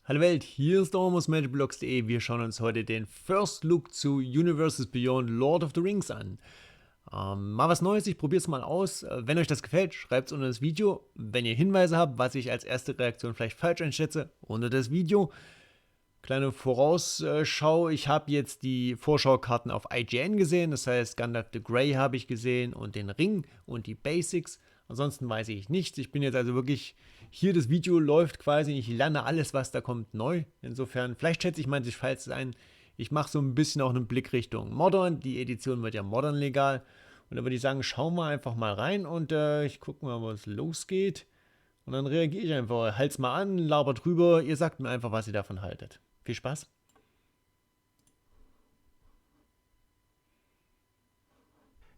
Hallo Welt, hier ist Ormus, MagicBlogsDe. Wir schauen uns heute den First Look zu Universes Beyond Lord of the Rings an. Mal was Neues, ich probiere es mal aus. Wenn euch das gefällt, schreibt es unter das Video. Wenn ihr Hinweise habt, was ich als erste Reaktion vielleicht falsch einschätze, unter das Video. Kleine Vorausschau, ich habe jetzt die Vorschaukarten auf IGN gesehen, das heißt Gandalf the Grey habe ich gesehen und den Ring und die Basics. Ansonsten weiß ich nichts. Ich bin jetzt also wirklich, hier das Video läuft quasi, ich lerne alles, was da kommt, neu. Insofern, vielleicht schätze ich manches falsch ein. Ich mache so ein bisschen auch einen Blick Richtung Modern. Die Edition wird ja Modern legal. Und da würde ich sagen, schauen wir einfach mal rein und ich gucke mal, was losgeht. Und dann reagiere ich einfach, halt's mal an, labert drüber. Ihr sagt mir einfach, was ihr davon haltet. Viel Spaß.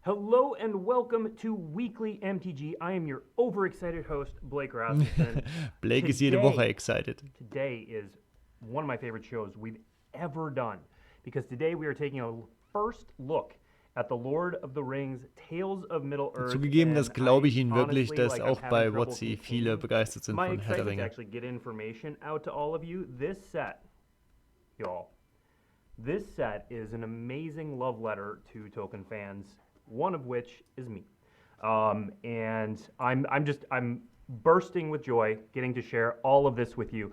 Hello and welcome to Weekly MTG. I am your overexcited host, Blake Rasmussen. Blake ist jede Woche excited. Today is one of my favorite shows we've ever done because today we are taking a first look at the Lord of the Rings, Tales of Middle-earth. Zugegeben, das glaube ich Ihnen wirklich, dass auch bei WotC viele begeistert sind von Herr der Ringe. Actually get information out to all of you. This set, y'all, this set is an amazing love letter to Tolkien fans. One of which is me, and I'm bursting with joy getting to share all of this with you.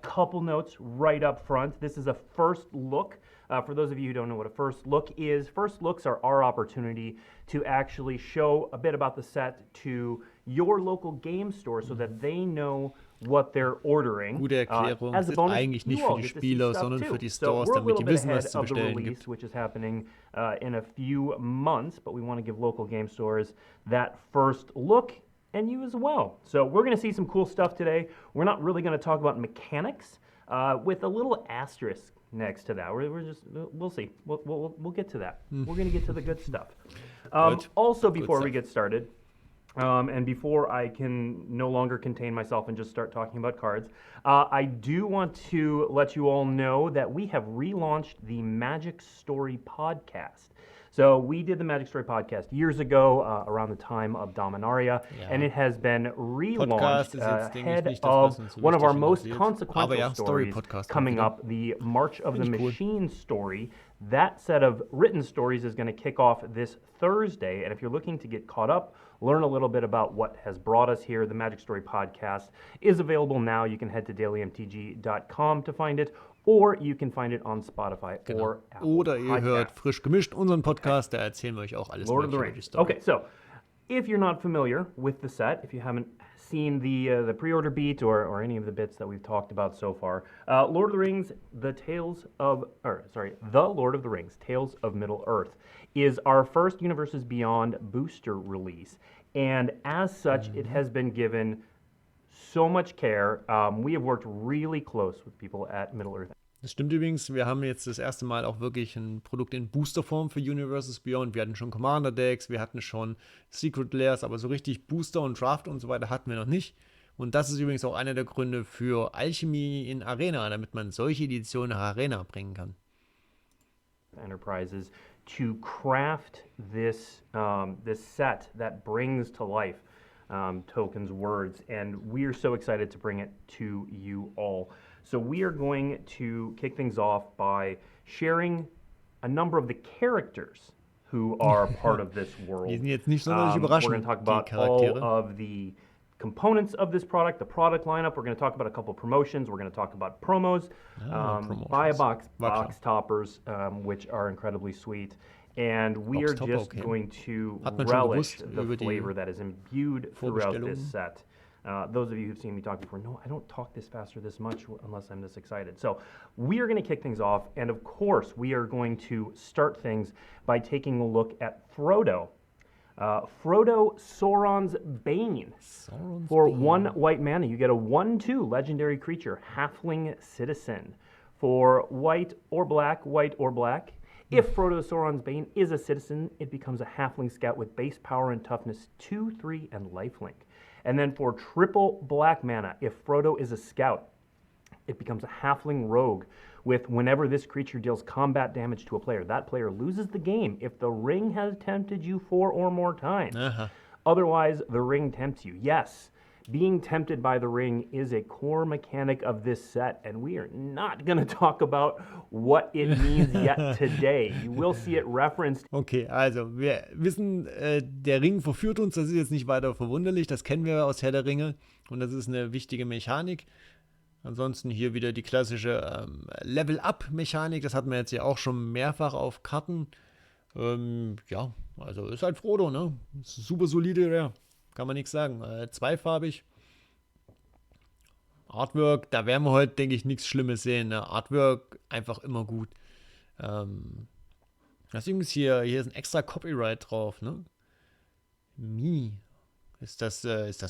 Couple notes right up front. This is a first look. For those of you who don't know what a first look is, first looks are our opportunity to actually show a bit about the set to your local game store so that they know what they're ordering. Gute Erklärung. Das ist eigentlich nicht für die Spieler, sondern für die Stores, damit die wissen, was zu bestellen gibt. Which is happening in a few months, but we want to give local game stores that first look, and you as well. So we're going to see some cool stuff today. We're not really going to talk about mechanics, with a little asterisk next to that. We'll see. We'll get to that. We're going to get to the good stuff. Also, before we get started, and before I can no longer contain myself and just start talking about cards, I do want to let you all know that we have relaunched the Magic Story podcast. So we did the Magic Story podcast years ago, around the time of Dominaria, and it has been relaunched ahead of one of our most consequential stories coming up, the March of the Machine story. That set of written stories is going to kick off this Thursday, and if you're looking to get caught up, learn a little bit about what has brought us here, the Magic Story podcast is available now. You can head to dailymtg.com to find it, or you can find it on Spotify or Apple Oder ihr hört frisch gemischt unseren Podcast, da erzählen wir euch auch alles Lord of the Rings. Okay, so if you're not familiar with the set, if you haven't seen the pre-order beat or any of the bits that we've talked about so far, Lord of the Rings, the Lord of the Rings, Tales of Middle-earth is our first Universes Beyond booster release, and as such, it has been given so much care. We have worked really close with people at Middle-earth. Das stimmt übrigens, wir haben jetzt das erste Mal auch wirklich ein Produkt in Boosterform für Universes Beyond. Wir hatten schon Commander-Decks, wir hatten schon Secret Lairs, aber so richtig Booster und Draft und so weiter hatten wir noch nicht. Und das ist übrigens auch einer der Gründe für Alchemy in Arena, damit man solche Editionen nach Arena bringen kann. Enterprises to craft this set that brings to life Tolkien's words, and we are so excited to bring it to you all. So we are going to kick things off by sharing a number of the characters who are part of this world. Die sind jetzt nicht sonderlich überraschend, we're going to talk about all of the components of this product, the product lineup. We're going to talk about a couple promotions. We're going to talk about promos, buy a box toppers, which are incredibly sweet. And we are just going to relish the flavor that is imbued throughout this set. Those of you who've seen me talk before, no, I don't talk this fast or this much unless I'm this excited. So we are going to kick things off, and of course, we are going to start things by taking a look at Frodo. Frodo Sauron's Bane. For 1 white mana, you get a 1/2 legendary creature, Halfling Citizen. For white or black, if Frodo Sauron's Bane is a citizen, it becomes a Halfling Scout with base power and toughness 2, 3, and lifelink. And then for triple black mana, if Frodo is a scout, it becomes a Halfling Rogue with whenever this creature deals combat damage to a player, that player loses the game if the ring has tempted you 4 or more times. Otherwise, the ring tempts you. Yes, Being tempted by the ring is a core mechanic of this set, and we are not going to talk about what it means yet today. You will see it referenced. Okay, also wir wissen, der Ring verführt uns, das ist jetzt nicht weiter verwunderlich, das kennen wir aus Herr der Ringe und das ist eine wichtige Mechanik. Ansonsten hier wieder die klassische Level-Up-Mechanik, das hatten wir jetzt ja auch schon mehrfach auf Karten. Ja, also ist halt Frodo, ne? Super solide, ja. Kann man nichts sagen. Zweifarbig. Artwork, da werden wir heute, denke ich, nichts Schlimmes sehen. Ne? Artwork einfach immer gut. Das ist hier ist ein extra Copyright drauf, ne? Ist das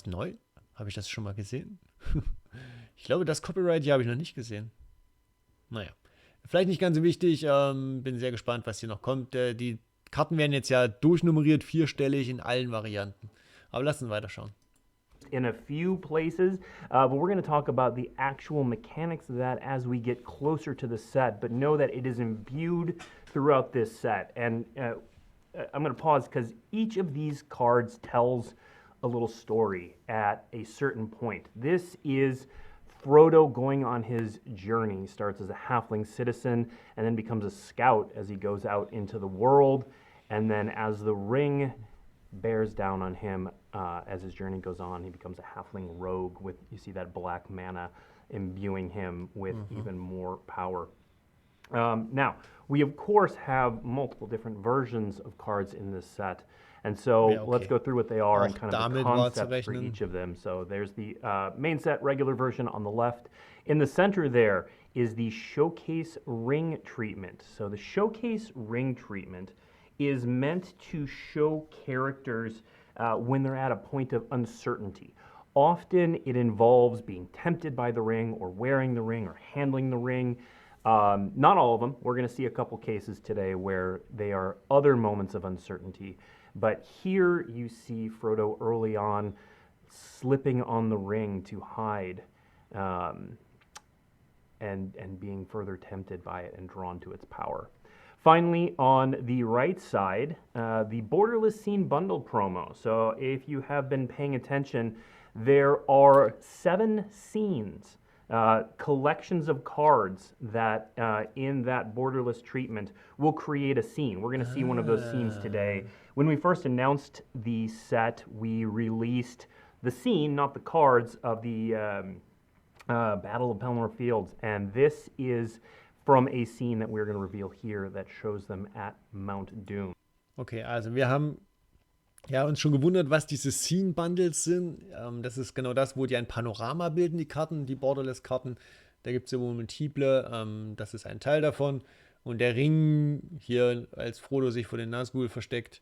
neu? Habe ich das schon mal gesehen? Ich glaube, das Copyright hier habe ich noch nicht gesehen. Naja, vielleicht nicht ganz so wichtig. Bin sehr gespannt, was hier noch kommt. Die Karten werden jetzt ja durchnummeriert, vierstellig in allen Varianten. Aber lass uns weiterschauen. In a few places, but we're going to talk about the actual mechanics of that as we get closer to the set, but know that it is imbued throughout this set. And I'm going to pause because each of these cards tells a little story at a certain point. This is Frodo going on his journey. He starts as a halfling citizen and then becomes a scout as he goes out into the world. And then as the ring bears down on him as his journey goes on, he becomes a halfling rogue with, you see that black mana imbuing him with even more power. Now, we of course have multiple different versions of cards in this set. And so let's go through what they are and kind of the concepts for each of them. So there's the main set regular version on the left. In the center there is the showcase ring treatment. So the showcase ring treatment is meant to show characters when they're at a point of uncertainty. Often it involves being tempted by the ring or wearing the ring or handling the ring. Not all of them. We're going to see a couple cases today where they are other moments of uncertainty. But here you see Frodo early on slipping on the ring to hide and being further tempted by it and drawn to its power. Finally, on the right side, the Borderless Scene Bundle promo. So if you have been paying attention, there are 7 scenes, collections of cards that in that borderless treatment will create a scene. We're going to see one of those scenes today. When we first announced the set, we released the scene, not the cards, of the Battle of Pelennor Fields. And this is from a scene that we're going to reveal here that shows them at Mount Doom. Okay, also wir haben ja uns schon gewundert, was diese Scene Bundles sind. Das ist genau das, wo die ein Panorama bilden, die Karten, die Borderless-Karten. Da gibt es ja wohl Multiple, das ist ein Teil davon. Und der Ring hier, als Frodo sich vor den Nazgul versteckt,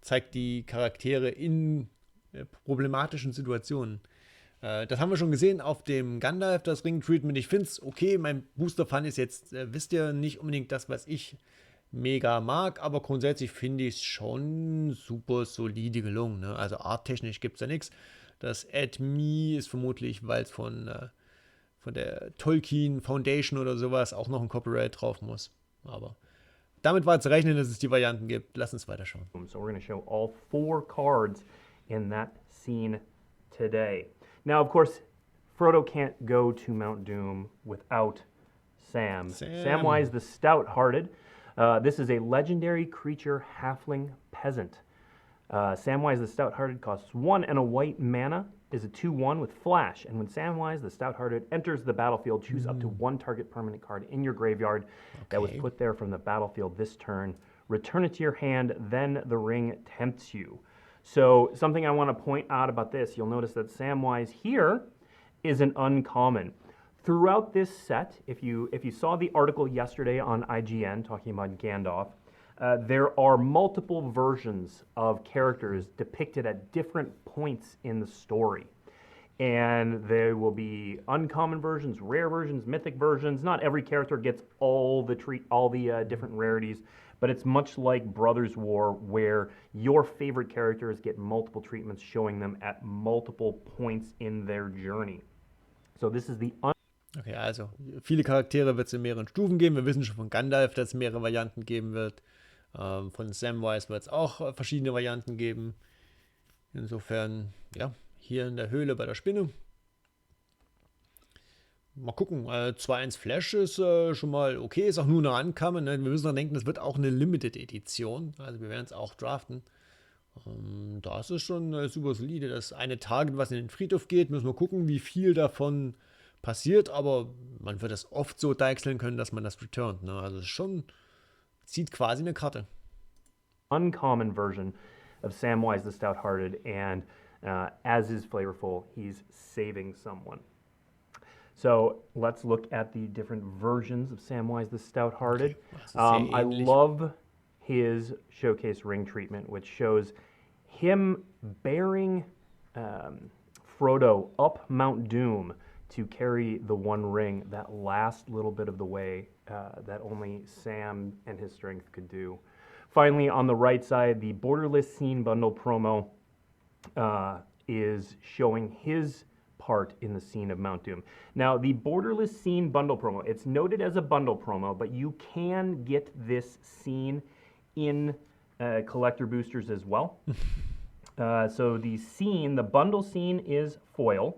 zeigt die Charaktere in problematischen Situationen. Das haben wir schon gesehen auf dem Gandalf, das Ring-Treatment. Ich finde es okay, mein Booster-Fun ist jetzt, wisst ihr, nicht unbedingt das, was ich mega mag, aber grundsätzlich finde ich es schon super solide gelungen. Ne? Also arttechnisch gibt es da nichts. Das Add Me ist vermutlich, weil es von der Tolkien Foundation oder sowas auch noch ein Copyright drauf muss. Aber damit war zu rechnen, dass es die Varianten gibt. Lass uns weiterschauen. So we're going to show all 4 cards in that scene today. Now, of course, Frodo can't go to Mount Doom without Sam. Samwise the Stout-Hearted. This is a legendary creature halfling peasant. Samwise the Stout-Hearted costs 1 and a white mana, is a 2/1 with flash, and when Samwise the Stout-Hearted enters the battlefield, choose up to 1 target permanent card in your graveyard that was put there from the battlefield this turn. Return it to your hand, then the ring tempts you. So something I want to point out about this, you'll notice that Samwise here is an uncommon. Throughout this set, if you saw the article yesterday on IGN talking about Gandalf, there are multiple versions of characters depicted at different points in the story. And there will be uncommon versions, rare versions, mythic versions. Not every character gets all the different rarities, but it's much like Brothers War, where your favorite characters get multiple treatments, showing them at multiple points in their journey. So this is the Okay, also viele Charaktere wird es in mehreren Stufen geben. Wir wissen schon von Gandalf, dass es mehrere Varianten geben wird. Von Samwise wird es auch verschiedene Varianten geben. Insofern, ja, hier in der Höhle bei der Spinne. Mal gucken, 2-1 Flash ist schon mal okay, ist auch nur eine Ankamme. Ne? Wir müssen noch denken, das wird auch eine Limited Edition, also wir werden es auch draften. Das ist schon super solide. Das eine Target, was in den Friedhof geht, müssen wir gucken, wie viel davon passiert, aber man wird das oft so deichseln können, dass man das returnt. Ne? Also es ist schon, zieht quasi eine Karte. Uncommon version of Samwise the Stout-Hearted, and as is flavorful, he's saving someone. So let's look at the different versions of Samwise the Stout-Hearted. Okay. I love his showcase ring treatment, which shows him bearing Frodo up Mount Doom to carry the One Ring, that last little bit of the way that only Sam and his strength could do. Finally, on the right side, the Borderless Scene Bundle promo is showing his part in the scene of Mount Doom. Now, the Borderless Scene Bundle promo, it's noted as a bundle promo, but you can get this scene in collector boosters as well. So the scene, the bundle scene is foil.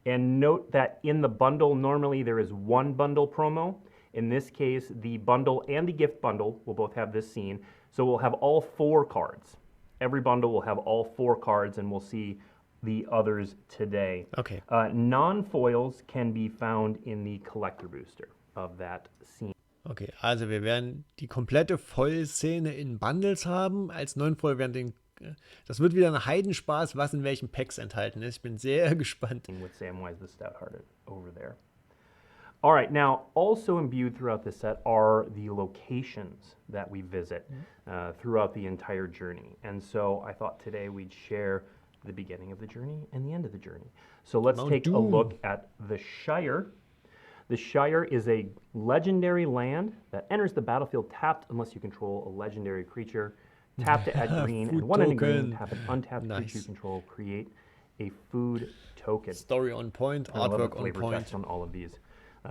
And note that in the bundle, normally there is one bundle promo. In this case, the bundle and the gift bundle will both have this scene. So we'll have all 4 cards. Every bundle will have all 4 cards, and we'll see the others today. Okay. Non-foils can be found in the collector booster of that scene. Okay, also wir werden die komplette Vollszene in Bundles haben. Als 9 Voll werden das wird wieder ein Heidenspaß, was in welchen Packs enthalten ist. Ich bin sehr gespannt. With Samwise the Stout-Hearted over there. All right, now also imbued throughout this set are the locations that we visit throughout the entire journey. And so I thought today we'd share the beginning of the journey and the end of the journey. So let's take a look at the Shire. The Shire is a legendary land that enters the battlefield tapped unless you control a legendary creature. Tap to add green, and 1 in a green, tap an untapped creature you control, create a food token. Story on point, artwork on point. On all of these.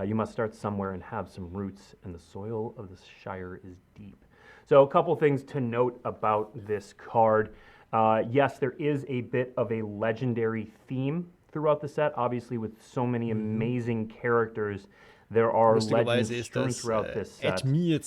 You must start somewhere and have some roots, and the soil of the Shire is deep. So a couple things to note about this card. Yes, there is a bit of a legendary theme throughout the set, obviously with so many amazing characters. There are legends strewn throughout this set. Many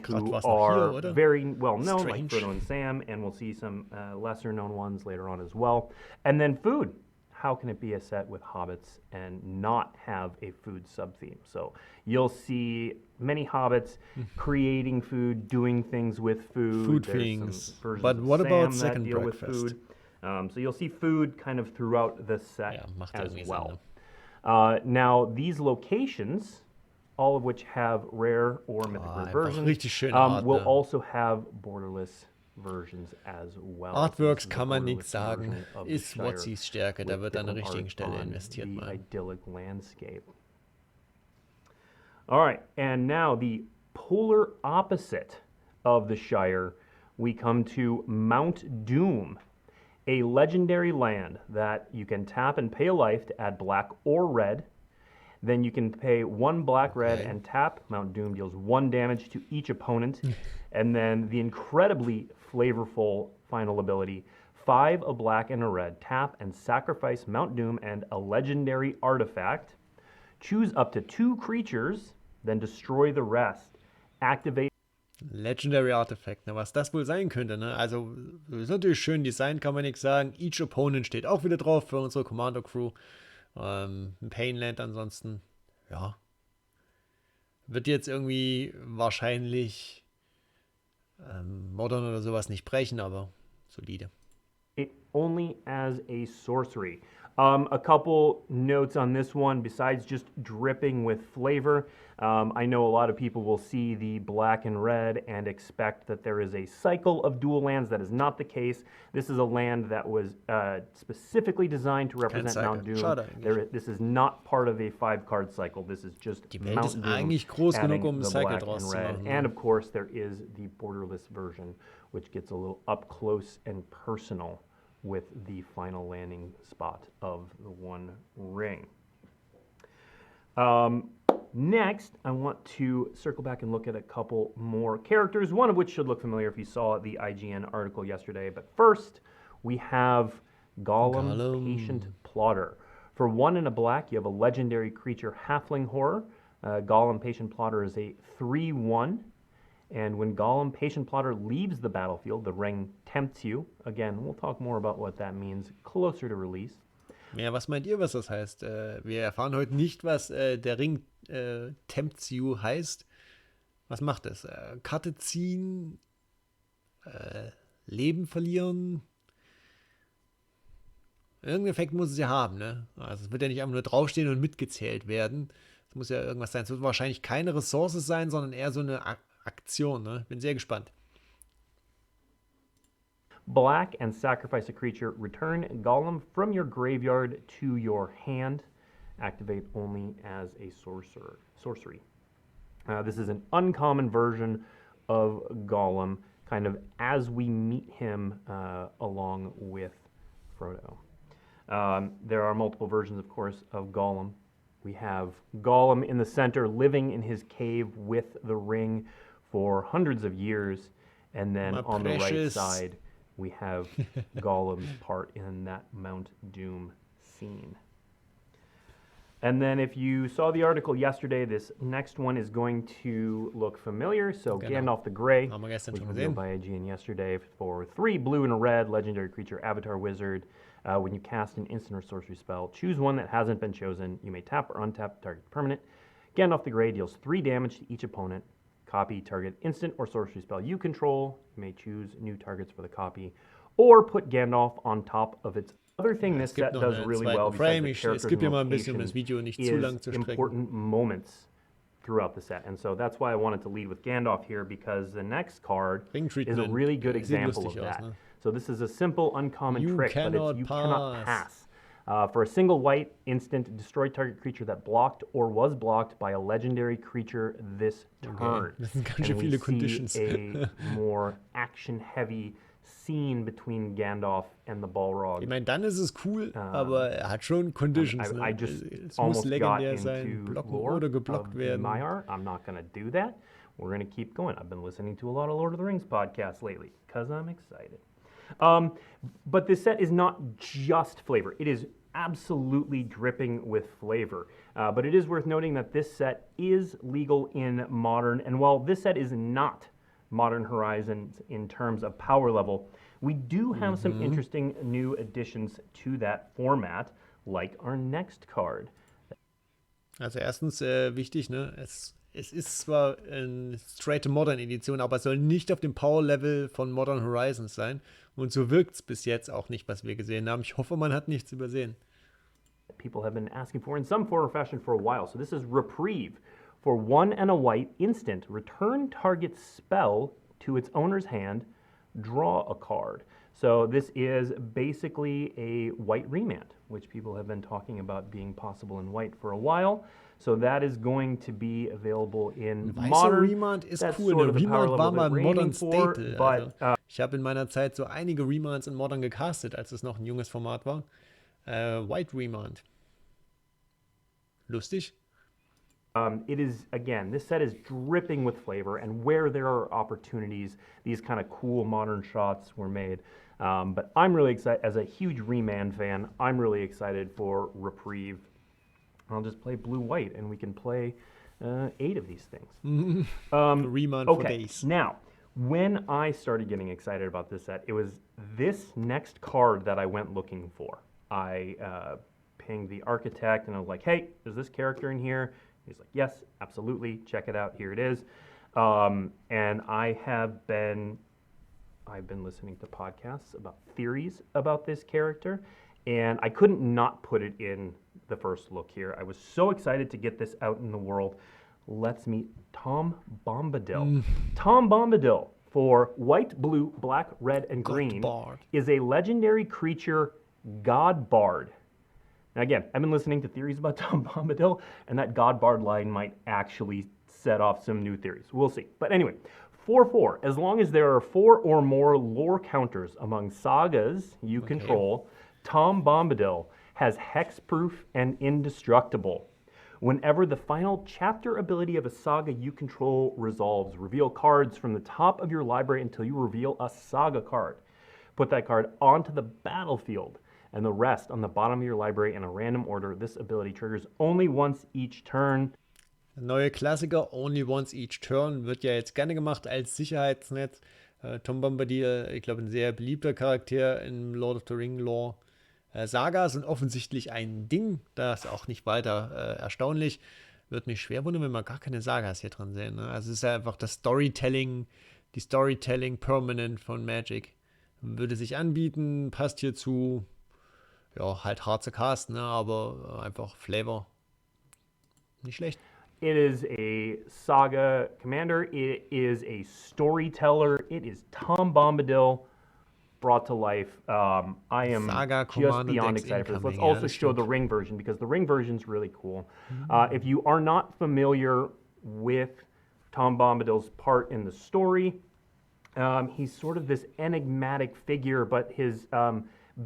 who are very well known, like Frodo and Sam, and we'll see some lesser known ones later on as well. And then food. How can it be a set with hobbits and not have a food sub-theme? So you'll see many hobbits creating food, doing things with food. Food things. But what about second breakfast? With food. So you'll see food kind of throughout the set as well. Now, these locations, all of which have rare or mythical versions, will also have borderless versions as well. Artworks kann man nichts sagen, ist Watsys Stärke, da wird an der richtigen Stelle investiert mal. Idyllic landscape. All right, and now the polar opposite of the Shire, we come to Mount Doom, a legendary land that you can tap and pay a life to add black or red. Then you can pay 1 black, red, and tap. Mount Doom deals 1 damage to each opponent. And then the incredibly flavorful final ability, 5 a black and a red. Tap and sacrifice Mount Doom and a legendary artifact. Choose up to 2 creatures, then destroy the rest. Activate. Legendary Artifact, ne, was das wohl sein könnte, ne? Also, ist natürlich schön Design, kann man nichts sagen. Each Opponent steht auch wieder drauf für unsere Commander Crew. Painland ansonsten, ja. Wird jetzt irgendwie wahrscheinlich Modern oder sowas nicht brechen, aber solide. Only as a sorcery. A couple notes on this one, besides just dripping with flavor. I know a lot of people will see the black and red and expect that there is a cycle of dual lands. That is not the case. This is a land that was specifically designed to represent Mount Doom. This is not part of a 5-card cycle. This is just Mount Doom eigentlich groß genug, the Cycle black and draus red. zu machen. And of course, there is the borderless version, which gets a little up close and personal with the final landing spot of the One Ring. Next, I want to circle back and look at a couple more characters, one of which should look familiar if you saw the IGN article yesterday. But first, we have Gollum, Patient Plotter. For 1 and a black, you have a legendary creature, Halfling Horror. Gollum, Patient Plotter is a 3/1. And when Gollum, Patient Plotter leaves the battlefield, the ring tempts you. Again, we'll talk more about what that means closer to release. Ja, was meint ihr, was das heißt? Wir erfahren heute nicht, was der Ring tempts you heißt. Was macht es? Karte ziehen? Leben verlieren? Irgendeinen Effekt muss es ja haben, ne? Also es wird ja nicht einfach nur draufstehen und mitgezählt werden. Es muss ja irgendwas sein. Es wird wahrscheinlich keine Ressource sein, sondern eher so eine Aktion, ne? Bin sehr gespannt. Black and sacrifice a creature. Return Gollum from your graveyard to your hand. Activate only as a sorcery. This is an uncommon version of Gollum, kind of as we meet him along with Frodo. There are multiple versions, of course, of Gollum. We have Gollum in the center, living in his cave with the ring for hundreds of years. And then on the right side, we have Gollum's part in that Mount Doom scene. And then if you saw the article yesterday, this next one is going to look familiar. So Gandalf the Grey was revealed by IGN yesterday for 3 blue and a red, legendary creature, avatar wizard. When you cast an instant or sorcery spell, choose one that hasn't been chosen. You may tap or untap target permanent. Gandalf the Grey deals 3 damage to each opponent. Copy target instant or sorcery spell you control. You may choose new targets for the copy. Or put Gandalf on top of its other thing this set does really well because the character's is important moments throughout the set. And so that's why I wanted to lead with Gandalf here, because the next card is a really good example of that. So this is a simple uncommon trick, but it's you cannot pass. For a single white instant, destroy target creature that blocked or was blocked by a legendary creature this turn. And we see a more action-heavy scene between Gandalf and the Balrog. Ich meine, dann ist es cool, aber er hat schon Conditions. I just es almost muss legendär sein, got blocken lore oder geblockt werden. Maiar. I'm not going to do that. We're going to keep going. I've been listening to a lot of Lord of the Rings podcasts lately because I'm excited. But this set is not just flavor. It is absolutely dripping with flavor. But it is worth noting that this set is legal in Modern, and while this set is not Modern Horizons in terms of power level, we do have some interesting new additions to that format, like our next card. Also erstens wichtig, ne? Es ist zwar eine straight Modern Edition, aber es soll nicht auf dem Power Level von Modern Horizons sein. Und so wirkt es bis jetzt auch nicht, was wir gesehen haben. Ich hoffe, man hat nichts übersehen. People have been asking for in some form or fashion for a while. So this is Reprieve. For 1 and a white instant, return target spell to its owner's hand, draw a card. So this is basically a white remand, which people have been talking about being possible in white for a while. So that is going to be available in Modern. Remand ist cool. Sort of Remand war mal Modern Staple. Also, ich habe in meiner Zeit so einige Remands in Modern gecastet, als es noch ein junges Format war. White Remand. Lustig. It is, again, this set is dripping with flavor, and where there are opportunities, these kind of cool modern shots were made. But I'm really excited, as a huge Remand fan, I'm really excited for Reprieve. I'll just play blue-white, and we can play 8 of these things. Remand for days. Now, when I started getting excited about this set, it was this next card that I went looking for. I pinged the architect, and I was like, hey, is this character in here? He's like, yes, absolutely. Check it out. Here it is. And I've been listening to podcasts about theories about this character, and I couldn't not put it in the first look here. I was so excited to get this out in the world. Let's meet Tom Bombadil. Tom Bombadil, for white, blue, black, red, and green, is a legendary creature, God Bard. Now again, I've been listening to theories about Tom Bombadil, and that God Bard line might actually set off some new theories. We'll see. But anyway, 4/4. As long as there are 4 or more lore counters among sagas you control, Tom Bombadil has hexproof and indestructible. Whenever the final chapter ability of a saga you control resolves, reveal cards from the top of your library until you reveal a saga card. Put that card onto the battlefield. and the rest on the bottom of your library in a random order. This ability triggers only once each turn. Neue Klassiker, Only Once Each Turn, wird ja jetzt gerne gemacht als Sicherheitsnetz. Tom Bombadil, ich glaube, ein sehr beliebter Charakter im Lord of the Ring Lore. Saga sind offensichtlich ein Ding, das ist auch nicht weiter erstaunlich. Wird mich schwer wundern, wenn wir gar keine Sagas hier drin sehen. Ne? Also es ist ja einfach das Storytelling, die Storytelling Permanent von Magic. Würde sich anbieten, passt hierzu. Ja, halt hart zu casten, ne? Aber einfach Flavor. Nicht schlecht. It is a saga commander. It is a storyteller. It is Tom Bombadil brought to life. I am Saga just beyond excited for this. Let's also show the ring version because the ring version is really cool. If you are not familiar with Tom Bombadil's part in the story, he's sort of this enigmatic figure, but his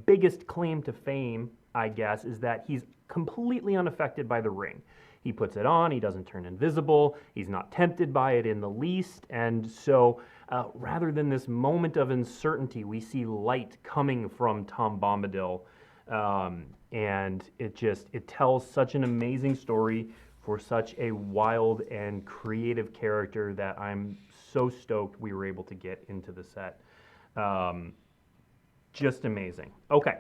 biggest claim to fame, I guess, is that he's completely unaffected by the ring. He puts it on, he doesn't turn invisible, he's not tempted by it in the least, and so rather than this moment of uncertainty, we see light coming from Tom Bombadil, and it tells such an amazing story for such a wild and creative character that I'm so stoked we were able to get into the set. Just amazing. Okay.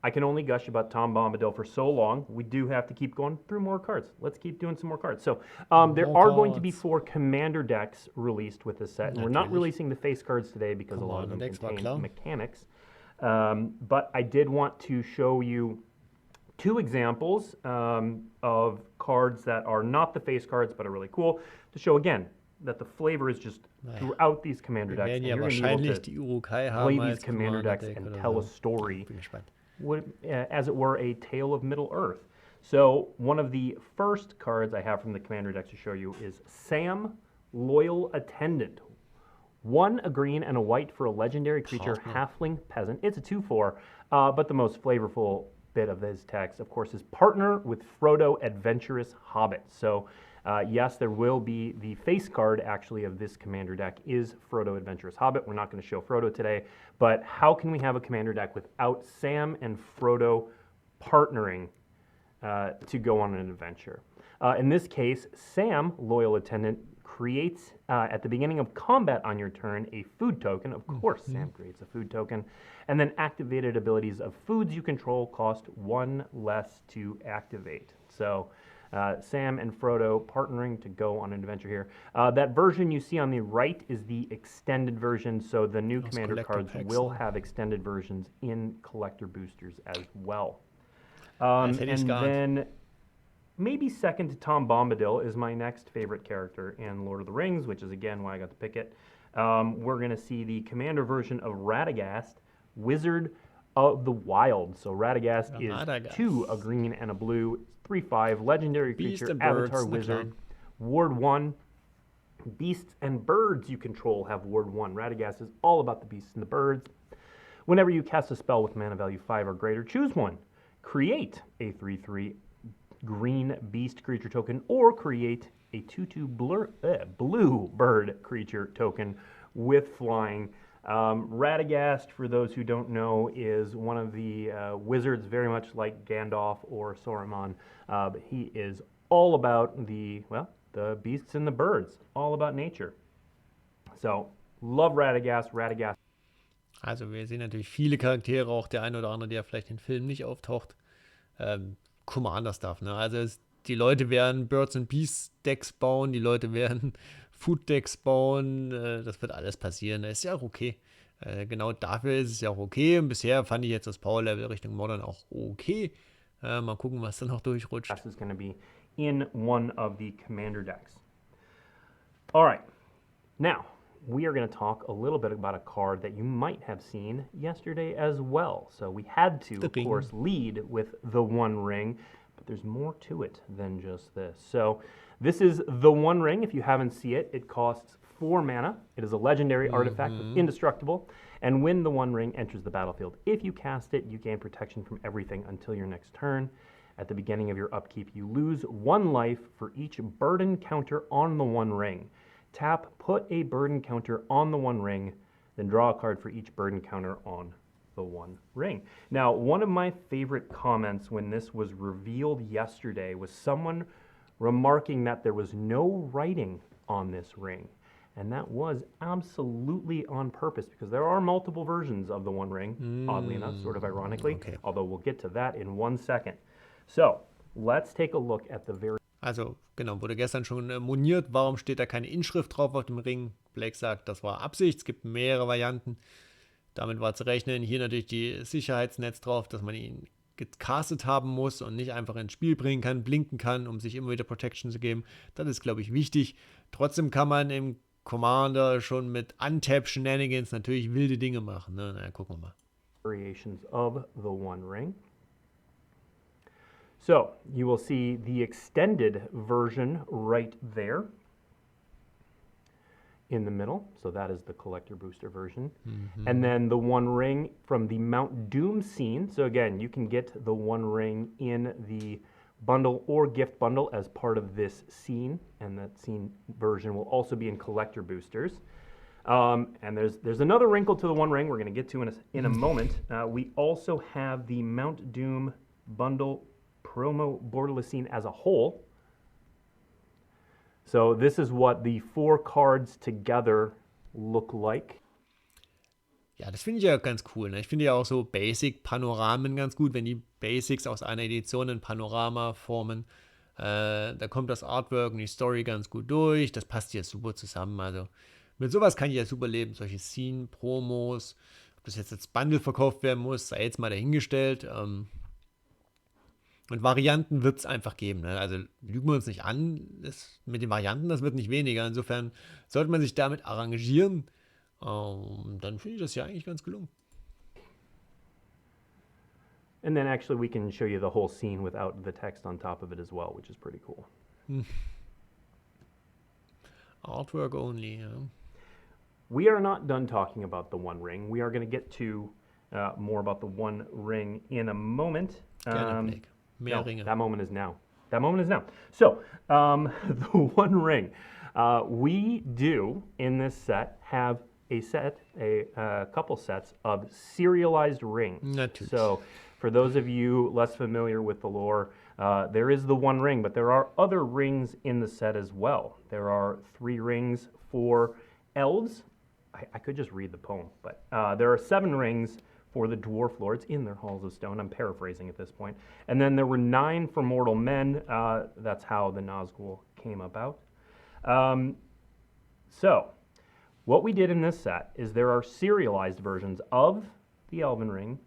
I can only gush about Tom Bombadil for so long. We do have to keep going through more cards. Let's keep doing some more cards. So there are going to be 4 commander decks released with this set, and we're not releasing the face cards today because a lot of them contain mechanics. But I did want to show you 2 examples of cards that are not the face cards but are really cool to show again that the flavor is just throughout these commander decks. And you're going to be able to play these commander decks and tell a story. As it were, a tale of Middle-earth. So one of the first cards I have from the commander deck to show you is Sam, Loyal Attendant. 1, a green, and a white for a legendary creature, halfling peasant. It's a 2/4, but the most flavorful bit of this text, of course, is partner with Frodo, adventurous hobbit. So yes, there will be the face card, actually, of this commander deck is Frodo, Adventurous Hobbit. We're not going to show Frodo today, but how can we have a commander deck without Sam and Frodo partnering to go on an adventure? In this case, Sam, Loyal Attendant, creates, at the beginning of combat on your turn, a food token. Of course, Sam creates a food token. And then activated abilities of foods you control cost 1 less to activate. So Sam and Frodo partnering to go on an adventure here. That version you see on the right is the extended version, so the new commander cards will have extended versions in collector boosters as well. And then maybe second to Tom Bombadil is my next favorite character in Lord of the Rings, which is again why I got to pick it. We're going to see the commander version of Radagast, Wizard of the Wild. So Radagast is 2, a green and a blue, 3/5, legendary creature, avatar wizard, ward 1. Beasts and birds you control have ward 1. Radagast is all about the beasts and the birds. Whenever you cast a spell with mana value 5 or greater, choose 1. Create a 3/3 green beast creature token, or create a 2/2 blue bird creature token with flying. Radagast, for those who don't know, is one of the wizards very much like Gandalf or Saruman. But he is all about the beasts and the birds, all about nature. So, love Radagast. Also wir sehen natürlich viele Charaktere, auch der eine oder andere, der vielleicht in Filmen nicht auftaucht. Commander-Stuff, ne? Also die Leute werden Birds and Beasts Decks bauen, die Leute werden Food Decks bauen, das wird alles passieren, das ist ja auch okay. Genau dafür ist es ja auch okay. Und bisher fand ich jetzt das Power Level Richtung Modern auch okay. Mal gucken, was dann noch durchrutscht. This is going to be in one of the commander decks. All right, now we are going to talk a little bit about a card that you might have seen yesterday as well. So we had to, of course, lead with the One Ring, but there's more to it than just this. So this is the One Ring. If you haven't seen it, it costs 4 mana. It is a legendary artifact with indestructible. And when the One Ring enters the battlefield, if you cast it, you gain protection from everything until your next turn. At the beginning of your upkeep, you lose 1 life for each burden counter on the One Ring. Tap, put a burden counter on the One Ring, then draw a card for each burden counter on the One Ring. Now, one of my favorite comments when this was revealed yesterday was someone remarking that there was no writing on this ring. And that was absolutely on purpose because there are multiple versions of the One Ring, oddly enough, sort of ironically, although we'll get to that in 1 second. So, let's take a look at the very... Also, genau, wurde gestern schon moniert, warum steht da keine Inschrift drauf auf dem Ring? Blake sagt, das war Absicht, es gibt mehrere Varianten. Damit war zu rechnen. Hier natürlich die Sicherheitsnetz drauf, dass man ihn gecastet haben muss und nicht einfach ins Spiel bringen kann, blinken kann, um sich immer wieder Protection zu geben. Das ist, glaube ich, wichtig. Trotzdem kann man im Commander schon mit Untap-Shenanigans natürlich wilde Dinge machen. Ne? Na, gucken wir mal. Variations of the One Ring. So, you will see the extended version right there in the middle. So that is the collector booster version. And then the One Ring from the Mount Doom scene. So again, you can get the One Ring in the bundle or gift bundle as part of this scene. And that scene version will also be in collector boosters. And there's another wrinkle to the One Ring we're going to get to in a moment. We also have the Mount Doom bundle promo borderless scene as a whole. So this is what the 4 cards together look like. Ja, das finde ich ja ganz cool. Ne? Ich finde ja auch so Basic-Panoramen ganz gut, wenn die Basics aus einer Edition in Panorama formen. Da kommt das Artwork und die Story ganz gut durch. Das passt hier super zusammen. Also mit sowas kann ich ja super leben. Solche Scene-Promos, ob das jetzt als Bundle verkauft werden muss, sei jetzt mal dahingestellt. Und Varianten wird es einfach geben. Ne? Also lügen wir uns nicht an, mit den Varianten, das wird nicht weniger. Insofern sollte man sich damit arrangieren. Dann finde ich das ja eigentlich ganz gelungen. And then actually we can show you the whole scene without the text on top of it as well, which is pretty cool. Artwork only, yeah. We are not done talking about the One Ring. We are going to get to more about the One Ring in a moment. Gerne, Blake. Mehr No, Ringe. that moment is now. That moment is now. So, the One Ring. We do, in this set, have a couple sets of serialized rings. Natürlich. So, for those of you less familiar with the lore, there is the One Ring, but there are other rings in the set as well. There are 3 rings for elves. I could just read the poem, but there are 7 rings for the dwarf lords in their halls of stone. I'm paraphrasing at this point. And then there were 9 for mortal men. That's how the Nazgul came about. So, what we did in this set is there are serialized versions of the Elven rings,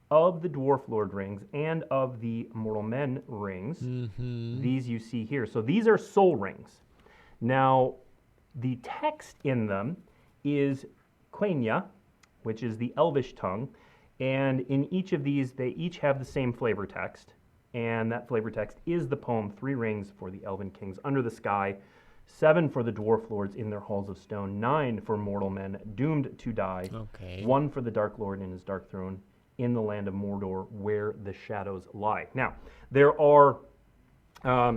of the dwarf lord rings, and of the mortal men rings. These you see here. So these are soul rings. Now, the text in them is Quenya, which is the Elvish tongue. And in each of these, they each have the same flavor text. And that flavor text is the poem 3 Rings for the Elven Kings Under the Sky, 7 for the Dwarf Lords in their Halls of Stone, 9 for mortal men doomed to die, 1 for the Dark Lord in his Dark Throne in the land of Mordor where the shadows lie. Now, there are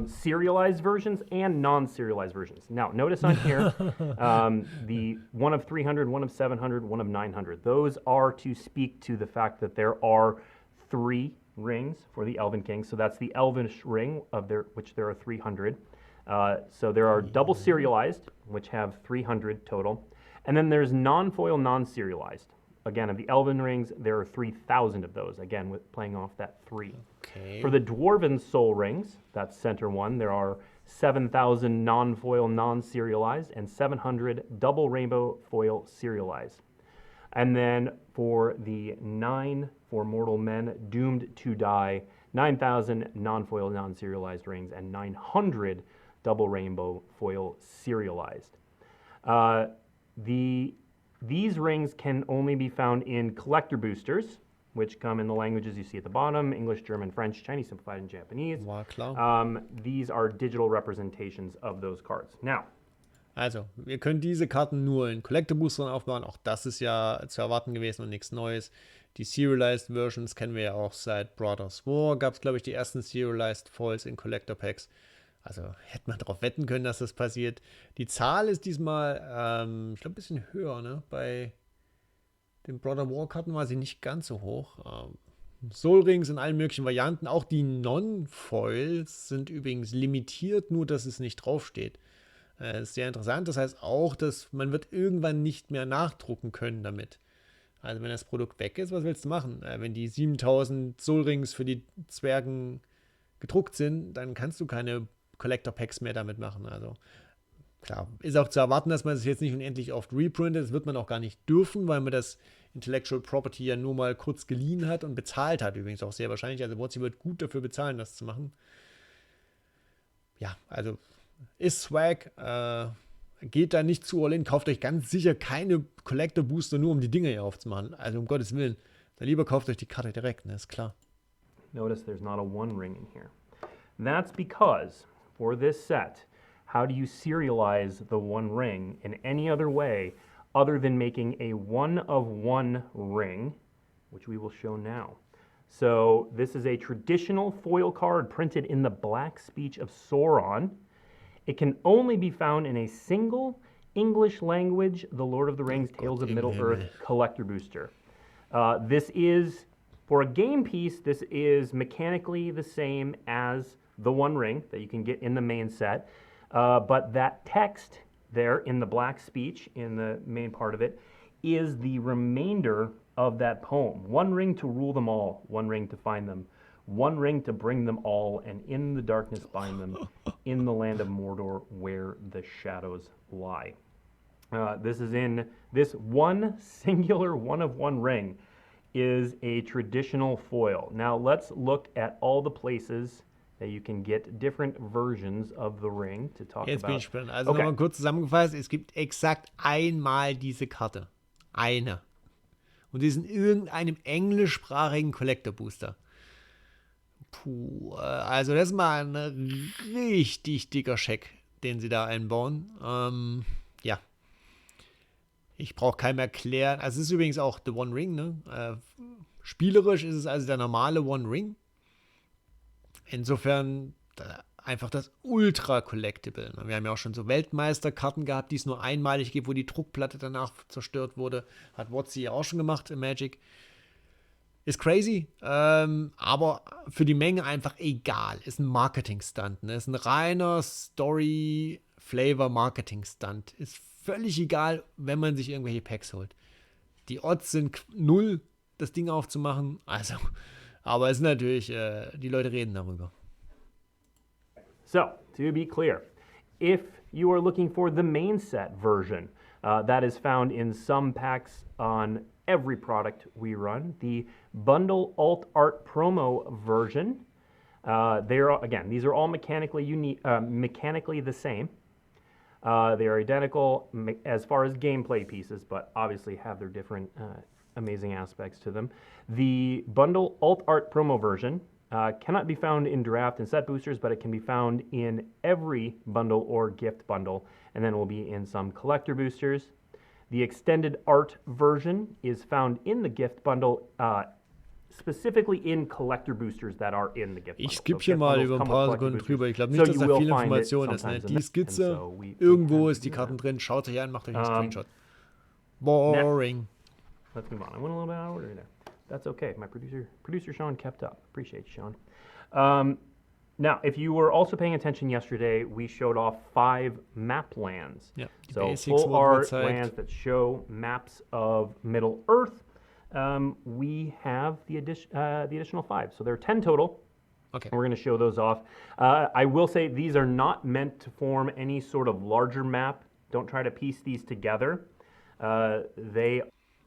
serialized versions and non-serialized versions. Now, notice on here, the 1 of 300, 1 of 700, 1 of 900. Those are to speak to the fact that there are 3 rings for the Elven Kings. So that's the Elvish ring, which there are 300. So there are double serialized, which have 300 total. And then there's non-foil, non-serialized. Again, of the Elven rings, there are 3,000 of those, again, with playing off that 3. Okay. For the Dwarven soul rings, that's center one, there are 7,000 non-foil, non-serialized, and 700 double rainbow foil serialized. And then for the 9 for mortal men doomed to die, 9,000 non-foil, non-serialized rings, and 900 double rainbow foil serialized. These rings can only be found in collector boosters, which come in the languages you see at the bottom: English, German, French, Chinese Simplified, and Japanese. War klar. These are digital representations of those cards. Now, Also, wir können diese Karten nur in Collector-Boostern aufbauen. Auch das ist ja zu erwarten gewesen und nichts Neues. Die Serialized Versions kennen wir ja auch seit Brothers War. Gab es, glaube ich, die ersten Serialized Foils in Collector Packs. Also hätte man darauf wetten können, dass das passiert. Die Zahl ist diesmal, ich glaube, ein bisschen höher, ne? Bei Den Brother War Karten war sie nicht ganz so hoch. Soul Rings in allen möglichen Varianten. Auch die Non-Foils sind übrigens limitiert, nur dass es nicht draufsteht. Ist sehr interessant. Das heißt auch, dass man wird irgendwann nicht mehr nachdrucken können damit. Also wenn das Produkt weg ist, was willst du machen? Wenn die 7000 Soul Rings für die Zwergen gedruckt sind, dann kannst du keine Collector Packs mehr damit machen. Also klar, ist auch zu erwarten, dass man es jetzt nicht unendlich oft reprintet. Das wird man auch gar nicht dürfen, weil man das Intellectual Property ja nur mal kurz geliehen hat und bezahlt hat. Übrigens auch sehr wahrscheinlich. Also WotC wird gut dafür bezahlen, das zu machen. Ja, also ist Swag. Geht da nicht zu all-in. Kauft euch ganz sicher keine Collector Booster, nur um die Dinger hier aufzumachen. Also um Gottes Willen. Dann lieber kauft euch die Karte direkt, ne? Ist klar. Notice there's not a one ring in here. That's because for this set, how do you serialize the one ring in any other way other than making a one-of-one ring, which we will show now. So this is a traditional foil card printed in the black speech of Sauron. It can only be found in a single English language, The Lord of the Rings, Tales of Middle-earth collector booster. This is, for a game piece, this is mechanically the same as the One Ring that you can get in the main set. But that text there in the black speech, in the main part of it, is the remainder of that poem. One ring to rule them all, one ring to find them, one ring to bring them all, and in the darkness bind them, in the land of Mordor where the shadows lie. This is in, this one singular one-of-one ring is a traditional foil. Now let's look at all the places that you can get different versions of the ring to talk Jetzt about. bin ich gespannt. Also nochmal kurz zusammengefasst, es gibt exakt einmal diese Karte. Eine. Und die ist in irgendeinem englischsprachigen Collector Booster. Puh, also das ist mal ein richtig dicker Scheck, den sie da einbauen. Ja. Ich brauche keinem erklären. Also es ist übrigens auch The One Ring, ne? Spielerisch ist es also der normale One Ring. Insofern einfach das Ultra-Collectible. Wir haben ja auch schon so Weltmeisterkarten gehabt, die es nur einmalig gibt, wo die Druckplatte danach zerstört wurde. Hat WotC ja auch schon gemacht im Magic. Ist crazy, aber für die Menge einfach egal. Ist ein Marketing-Stunt. Ne? Ist ein reiner Story-Flavor-Marketing-Stunt. Ist völlig egal, wenn man sich irgendwelche Packs holt. Die Odds sind 0, das Ding aufzumachen. Also, aber es ist natürlich, die Leute reden darüber. So, to be clear, if you are looking for the main set version, that is found in some packs on every product we run. The bundle alt art promo version, again, these are all mechanically unique, mechanically the same. They are identical as far as gameplay pieces, but obviously have their different amazing aspects to them. The bundle alt art promo version cannot be found in draft and set boosters, but it can be found in every bundle or gift bundle, and then will be in some collector boosters. The extended art version is found in the gift bundle, specifically in collector boosters that are in the gift bundle. Ich skippe hier mal über ein paar Sekunden drüber. Ich glaube nicht, dass da viel Information ist. Ne? Die Skizze, irgendwo ist die Karten drin. Schaut euch an, macht euch einen Screenshot. Boring. Let's move on. I went a little bit out of order there. That's okay. My producer Sean kept up. Appreciate you, Sean. Now, if you were also paying attention yesterday, we showed off 5 map lands. Yeah, so full art lands that show maps of Middle Earth. We have the additional 5. So there are 10 total. Okay. We're going to show those off. I will say these are not meant to form any sort of larger map. Don't try to piece these together.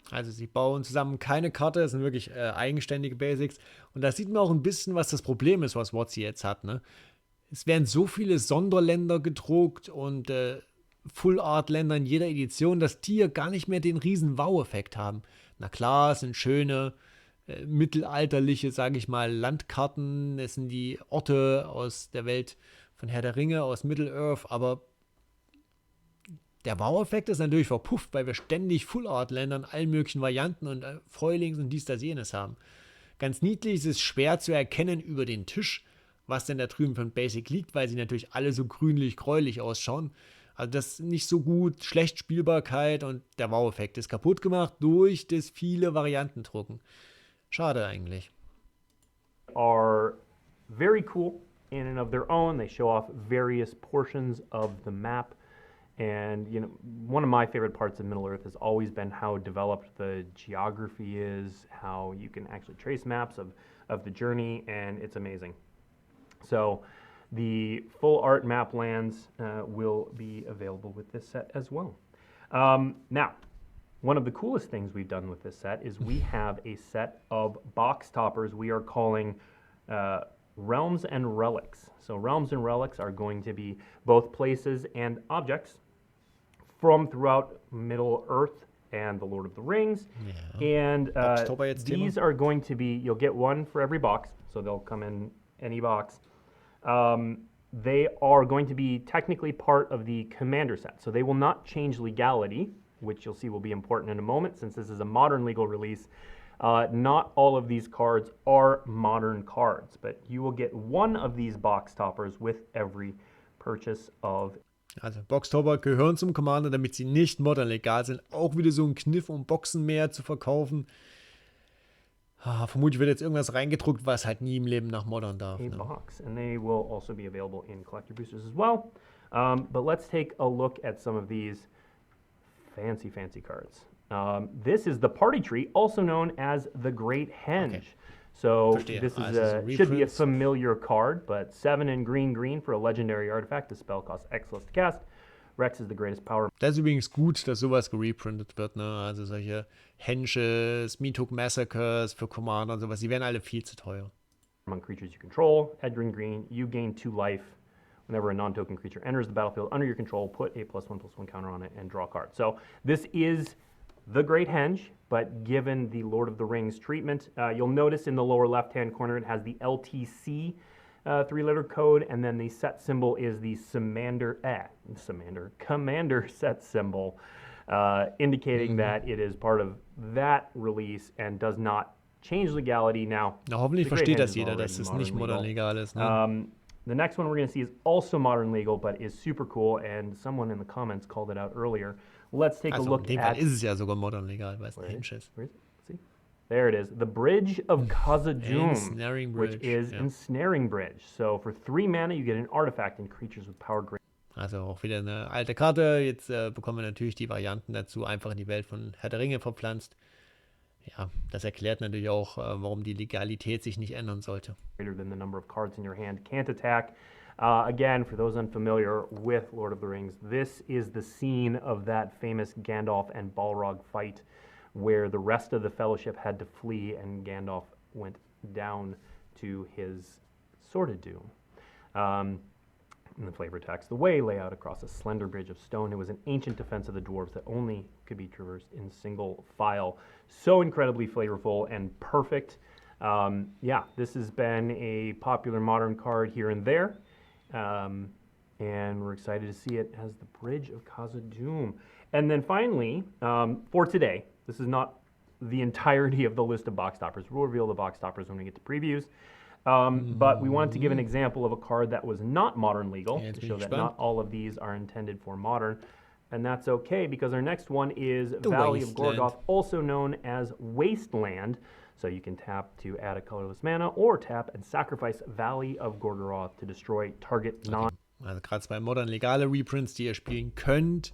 Also sie bauen zusammen keine Karte, das sind wirklich eigenständige Basics. Und da sieht man auch ein bisschen, was das Problem ist, was WotC jetzt hat. Ne? Es werden so viele Sonderländer gedruckt und Full-Art-Länder in jeder Edition, dass die ja gar nicht mehr den riesen Wow-Effekt haben. Na klar, es sind schöne, mittelalterliche, sage ich mal, Landkarten. Es sind die Orte aus der Welt von Herr der Ringe, aus Middle-Earth, aber der Wow-Effekt ist natürlich verpufft, weil wir ständig Full-Art-Länder in allen möglichen Varianten und Foilings und dies, das, jenes haben. Ganz niedlich, es ist schwer zu erkennen über den Tisch, was denn da drüben für ein Basic liegt, weil sie natürlich alle so grünlich-gräulich ausschauen. Also das ist nicht so gut, schlecht Spielbarkeit und der Wow-Effekt ist kaputt gemacht durch das viele Variantendrucken. Schade eigentlich. Are very cool in and of their own. They show off various portions of the map. And you know, one of my favorite parts of Middle Earth has always been how developed the geography is, how you can actually trace maps of the journey, and it's amazing. So the full art map lands will be available with this set as well. Now, one of the coolest things we've done with this set is we have a set of box toppers we are calling realms and relics. So realms and relics are going to be both places and objects from throughout Middle Earth and the Lord of the Rings. Ja. And Box-Topper jetzt these Thema. are going to be, you'll get one for every box, so they'll come in any box. They are going to be technically part of the commander set, so they will not change legality, which you'll see will be important in a moment since this is a modern legal release. Not all of these cards are modern cards, but you will get one of these box toppers with every purchase of. Also Boxtopper gehören zum Commander, damit sie nicht modern legal sind. Auch wieder so ein Kniff, um Boxen mehr zu verkaufen. Vermutlich wird jetzt irgendwas reingedruckt, was halt nie im Leben nach modern darf. A Ne? box, and they will also be available in collector boosters as well. But let's take a look at some of these fancy cards. This is the party tree, also known as the Great Henge. Okay. So Verstehe. this is Also so should be a reprints. familiar card, but 7 and green for a legendary artifact. The spell costs X less to cast. Rex is the greatest power. Das ist übrigens gut, dass sowas gereprintet wird. Ne? Also solche Henches, Meathook Massacres für Commander und sowas, die wären alle viel zu teuer. Among creatures you control, head green, you gain 2 life. Whenever a non-token creature enters the battlefield under your control, put a +1/+1 counter on it and draw a card. So this is the Great Henge, but given the Lord of the Rings treatment, you'll notice in the lower left-hand corner it has the LTC 3-letter code, and then the set symbol is the commander set symbol, indicating that it is part of that release and does not change legality. Now, Na, hoffentlich the Great versteht Henge das is jeder, already dass es modern nicht modern legal. legal ist. Ne? The next one we're going to see is also modern legal, but is super cool, and someone in the comments called it out earlier. Let's take a Also in look dem Fall at. ist es ja sogar modern legal, weil es ein Where Hench ist. is it? See? There it is. The Bridge of Khazad-dûm, Ensnaring which Bridge, is ja. Ensnaring Bridge. So for 3 mana, you get an artifact and creatures with power greater. Also auch wieder eine alte Karte. Jetzt bekommen wir natürlich die Varianten dazu einfach in die Welt von Herr der Ringe verpflanzt. Ja, das erklärt natürlich auch, warum die Legalität sich nicht ändern sollte. Than the number of cards in your hand, can't attack. Again, for those unfamiliar with Lord of the Rings, this is the scene of that famous Gandalf and Balrog fight where the rest of the Fellowship had to flee and Gandalf went down to his sordid doom. In the flavor text, the way lay out across a slender bridge of stone. It was an ancient defense of the dwarves that only could be traversed in single file. So incredibly flavorful and perfect. Yeah, this has been a popular modern card here and there. And we're excited to see it as the Bridge of Khazad-dûm. And then finally, for today, this is not the entirety of the list of box toppers. We'll reveal the box toppers when we get to previews. But we wanted to give an example of a card that was not modern legal Yeah, to show that not all of these are intended for modern. And that's okay because our next one is The Valley of Wasteland. Gorgoth, also known as Wasteland. So you can tap to add a colorless mana or tap and sacrifice Valley of Gorgoroth to destroy target non. Also gerade 2 modern legale Reprints, die ihr spielen könnt.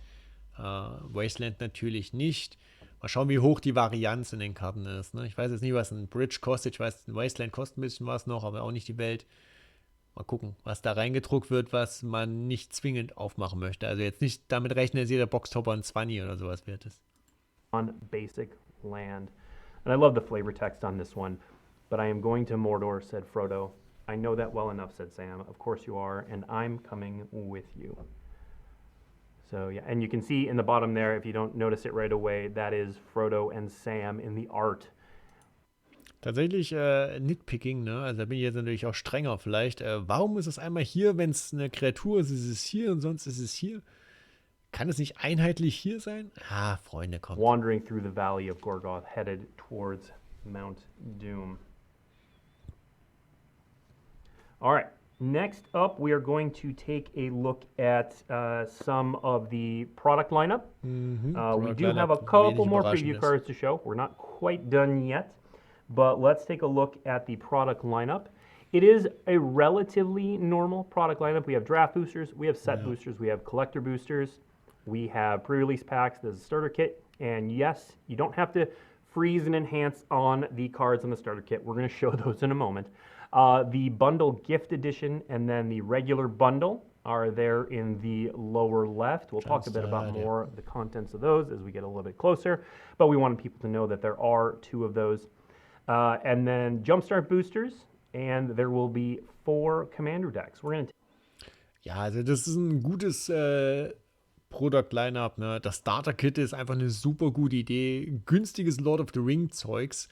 Wasteland natürlich nicht. Mal schauen, wie hoch die Varianz in den Karten ist. Ne? Ich weiß jetzt nicht, was ein Bridge kostet. Ich weiß, ein Wasteland kostet ein bisschen was noch, aber auch nicht die Welt. Mal gucken, was da reingedruckt wird, was man nicht zwingend aufmachen möchte. Also jetzt nicht damit rechnen, dass jeder Boxtopper ein 20 oder sowas wert ist. On basic land. And I love the flavor text on this one. But I am going to Mordor, said Frodo. I know that well enough, said Sam. Of course you are, and I'm coming with you. So yeah, and you can see in the bottom there, if you don't notice it right away, that is Frodo and Sam in the art. Tatsächlich Nitpicking, ne? Also da bin ich jetzt natürlich auch strenger vielleicht. Warum ist es einmal hier, wenn es eine Kreatur ist, ist es hier und sonst ist es hier? Kann es nicht einheitlich hier sein? Ah, Freunde, kommt. Wandering through the valley of Gorgoth, headed towards Mount Doom. All right, Next up, we are going to take a look at some of the product lineup. We do have a couple more preview cards to show. We're not quite done yet, but let's take a look at the product lineup. It is a relatively normal product lineup. We have draft boosters, we have set boosters, we have collector boosters, we have pre-release packs, there's a starter kit, and yes, you don't have to freeze and enhance on the cards on the starter kit. We're going to show those in a moment. The bundle gift edition and then the regular bundle are there in the lower left. We'll talk a bit about more of the contents of those as we get a little bit closer, but we wanted people to know that there are 2 of those. And then Jumpstart boosters, and there will be 4 Commander decks. We're going to Ja, also das ist ein gutes Product-Line-Up. Ne? Das Starter-Kit ist einfach eine super gute Idee. Günstiges Lord of the Ring-Zeugs,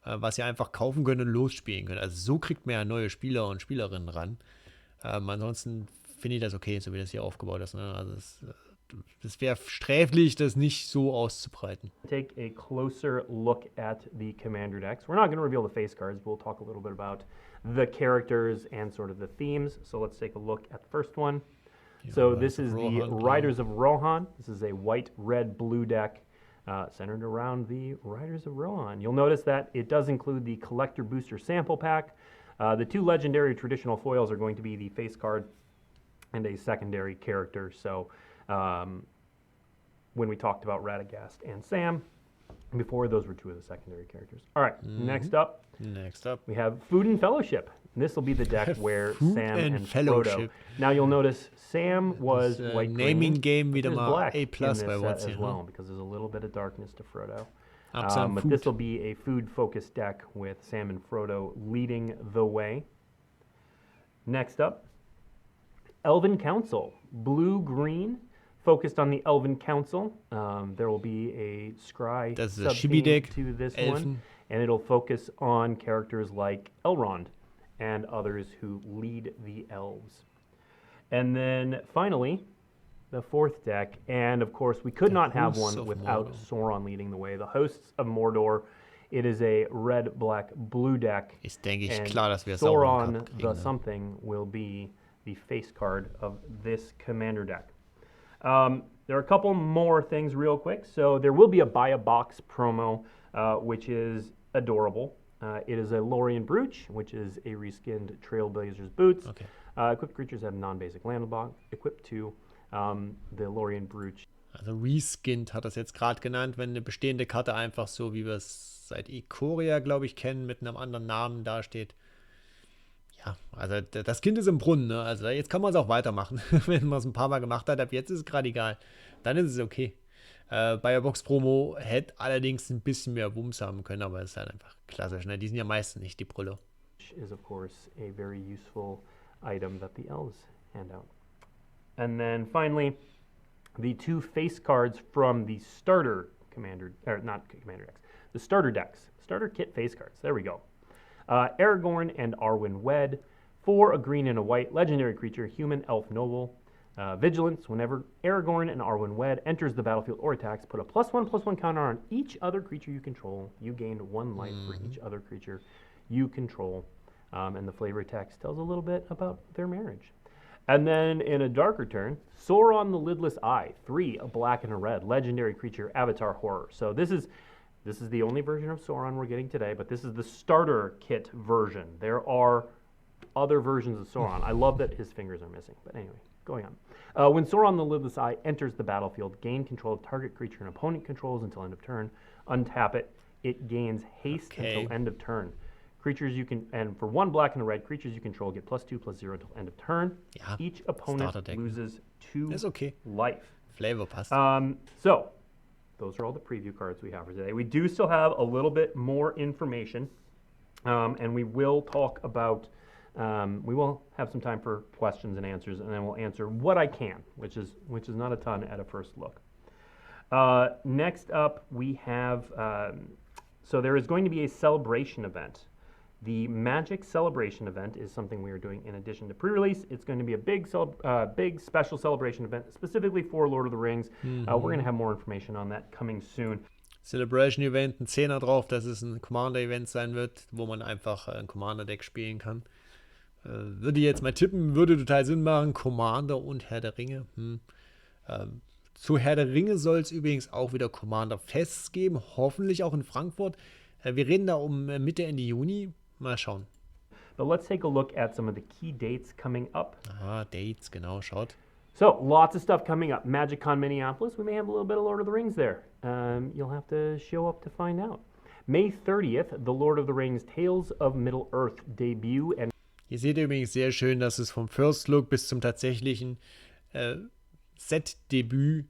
was ihr einfach kaufen könnt und losspielen könnt. Also so kriegt man ja neue Spieler und Spielerinnen ran. Ansonsten finde ich das okay, so wie das hier aufgebaut ist. Ne? Also das wäre sträflich, das nicht so auszubreiten. take a closer look at the Commander decks. We're not going to reveal the face cards, but we'll talk a little bit about the characters and sort of the themes. So let's take a look at the first one. So this is the Riders of Rohan. This is a white, red, blue deck centered around the Riders of Rohan. You'll notice that it does include the Collector Booster Sample Pack. The 2 legendary traditional foils are going to be the face card and a secondary character. So when we talked about Radagast and Sam, before those were 2 of the secondary characters. All right, next up, we have Food and Fellowship. This will be the deck where Sam and Frodo. Now you'll notice Sam was white Naming green. game wieder mal Black A+ in this bei set What's as here. well, because there's a little bit of darkness to Frodo. But But this will be a food-focused deck with Sam and Frodo leading the way. Next up, Elven Council, blue-green, focused on the Elven Council. There will be a scry Das ist das sub-theme Chibi-Deck, to this Elfen. one, and it'll focus on characters like Elrond and others who lead the elves. And then finally, the 4th deck, and of course we could not have Hosts one of without Mordor. Sauron leading the way. The Hosts of Mordor. It is a red, black, blue deck. Ist, denke ich, And klar, dass wir Sauron Sauron the kriegen. something will be the face card of this Commander deck. There are a couple more things real quick. So there will be a buy a box promo, which is adorable. It is a Lorien Brooch, which is a reskinned Trailblazers boots. Okay. Equipped creatures have non-basic land block. Equipped to the Lorien Brooch. Also reskinned hat das jetzt gerade genannt, wenn eine bestehende Karte einfach so, wie wir es seit Ikoria, glaube ich, kennen, mit einem anderen Namen dasteht. Ja, also das Kind ist im Brunnen, ne? Also jetzt kann man es auch weitermachen. Wenn man es ein paar Mal gemacht hat, ab jetzt ist es gerade egal. Dann ist es okay. Bei der Box-Promo hätte allerdings ein bisschen mehr Wumms haben können, aber es ist halt einfach klassisch. Ne? Die sind ja meistens nicht die Brille. Is of course a very useful item that the elves hand out. And then finally, the 2 face cards from the starter commander, or not commander decks, the starter decks, starter kit face cards. There we go. Aragorn and Arwen Wed, for a green and a white, legendary creature, human, elf, noble. Vigilance, whenever Aragorn and Arwen Wed enters the battlefield or attacks, put a +1/+1 counter on each other creature you control. You gained 1 life for each other creature you control. And the flavor text tells a little bit about their marriage. And then in a darker turn, Sauron the Lidless Eye, 3, a black and a red, legendary creature, avatar horror. So this is the only version of Sauron we're getting today, but this is the starter kit version. There are other versions of Sauron. I love that his fingers are missing, but anyway, going on. When Sauron the Lidless Eye enters the battlefield, gain control of target creature an opponent controls until end of turn. Untap it. It gains haste until end of turn. Creatures you can, and for 1 black and a red, creatures you control get +2/+0 until end of turn. Ja, Each opponent loses 2 Ist okay. life. Flavor passt. So, those are all the preview cards we have for today. We do still have a little bit more information, and we will talk about, we will have some time for questions and answers, and then we'll answer what I can, which is not a ton at a first look. Next up, we have, so there is going to be a celebration event. The Magic Celebration event is something we are doing in addition to pre-release. It's going to be a big special celebration event specifically for Lord of the Rings. We're going to have more information on that coming soon. Celebration Event, ein 10er drauf, dass es ein Commander-Event sein wird, wo man einfach ein Commander-Deck spielen kann. Würde jetzt mal tippen, würde total Sinn machen. Commander und Herr der Ringe. Zu Herr der Ringe soll es übrigens auch wieder Commander-Fests geben, hoffentlich auch in Frankfurt. Wir reden da um Mitte, Ende Juni. Mal schauen. But let's take a look at some of the key dates coming up. Dates, genau, schaut. So, lots of stuff coming up. MagicCon Minneapolis, we may have a little bit of Lord of the Rings there. You'll have to show up to find out. May 30th, the Lord of the Rings Tales of Middle-earth debut. And Hier seht ihr übrigens sehr schön, dass es vom First Look bis zum tatsächlichen Set-Debüt